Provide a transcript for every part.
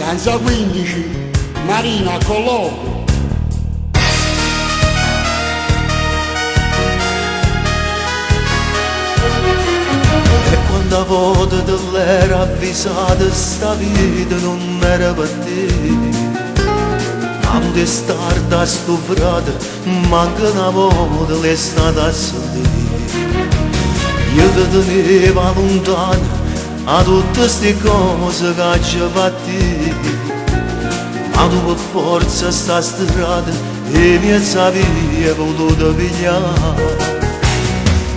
senza 15, Marina Colombo. E quando a volte te l'era avvisata sta vita non era per te. Am de starta stufrată, mancă n-avut l'estate a sentire. Io te tenevo lontano a tutte ste cose che ci fatti. Ma tu per forza sta strada e mi avevi voluto pigliare.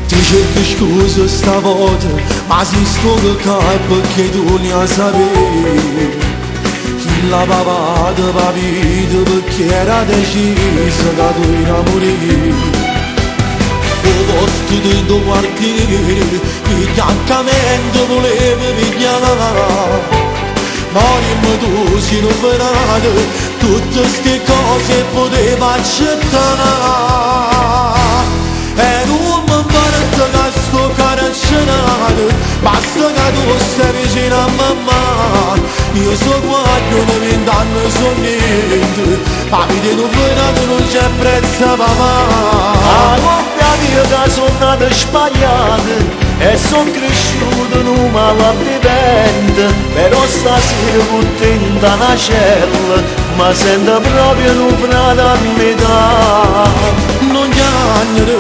Ti cerco scusa stavolta, ma si sfoga che perché tu ne sapevi. La papà papito perché era deciso che tu innamori. O posto di tuo quartiere, il cancamento voleva pigliare. Morimmo tu si non verrà, tutte ste cose poteva accettare. E non mi parte che sto caracciato, basta che tu stai vicino a mamma. Io so quattro, 20 anni sono niente, ma vedi non venato non c'è prezzo papà. La coppia mia che sono nata sbagliata e sono cresciuto in un malavivente. Però stasera contenta una cella, ma sento proprio un frate a metà. Non chiamare,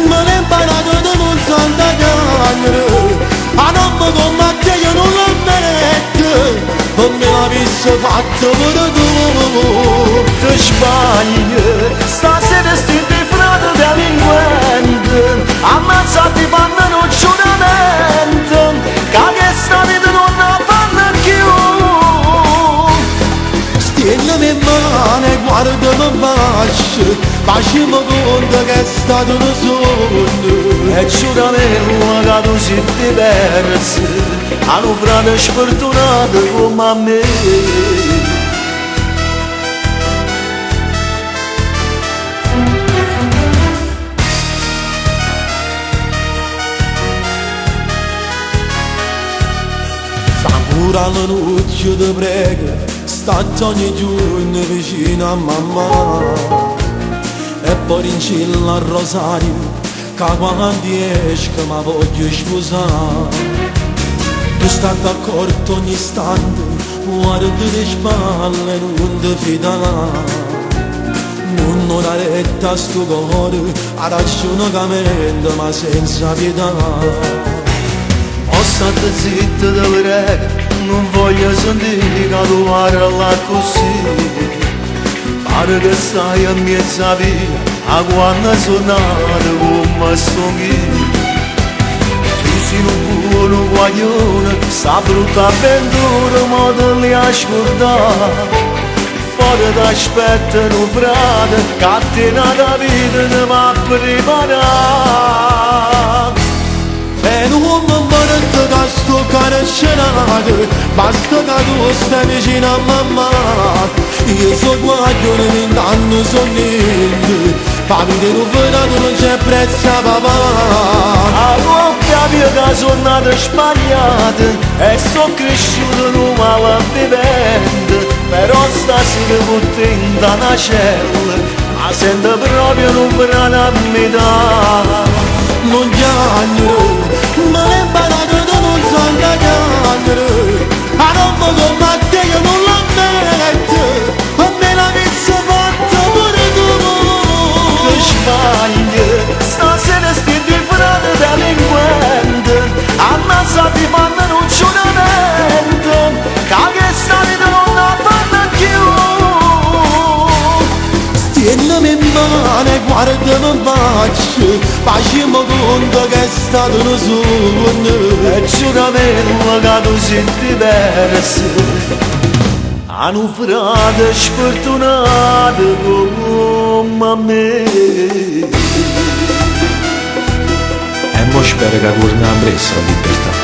me l'ho imparato da non santa chiamare. A non mi combatte io non lo merito. Non me l'avessi fatto per tu. Ti sbagli, stasera sti di frate delinquente, ammazzati fanno non giuramento, che questa vita non la fanno più. Stiennami in mano e guardami in faccia, facciamo conto che è stato un sogno. E giuramelo che tu sei diverso, a un frate sfortunato come me. Pure alla notte ti prego, state ogni giorno vicino a mamma. E poi rincilla al rosario, che quando esco mi voglio sposare. Tu stai d'accordo ogni istante, guarda le spalle, non ti fidare. Non ho retta a sto cuore, ha ragione che mente, ma senza pietà. Ho stato zitto da prego, non voglio sentire che tu parla così. Pare che stai a mezza via, a quando sono nato come sono io. Tu sei un buono guaglione, sta brutta avventura ma te li hai scordato. Fuori t'aspettano frate, che a te nata vita ne va a preparare. E non mi parte che sto caracciato, basta che tu stai vicino a mamma. Io so guaglione, 20 anni sono niente, ma vedi non venato non c'è prezzo a papà. La coppia mia che sono nata sbagliata e sono cresciuto in un malavivente. Però stasera contenta una cella, ma sento proprio un frate a metà. Non chiamare, me l'ho imparato da non santa chiamare. A non mi combatte io non lo ammetto, ma me l'avessi fatto pure tu. Ti sbagli, stasera sti di frate delinquente, ammazzati fanno un giuramento, che questa vita non la fanno più. Stiennami in mano e guardami in faccia, facciamo conto che è stato un sogno. E giuramelo che tu sei diverso, a un frate sfortunato come me. E mo spero che torna presto a libertà.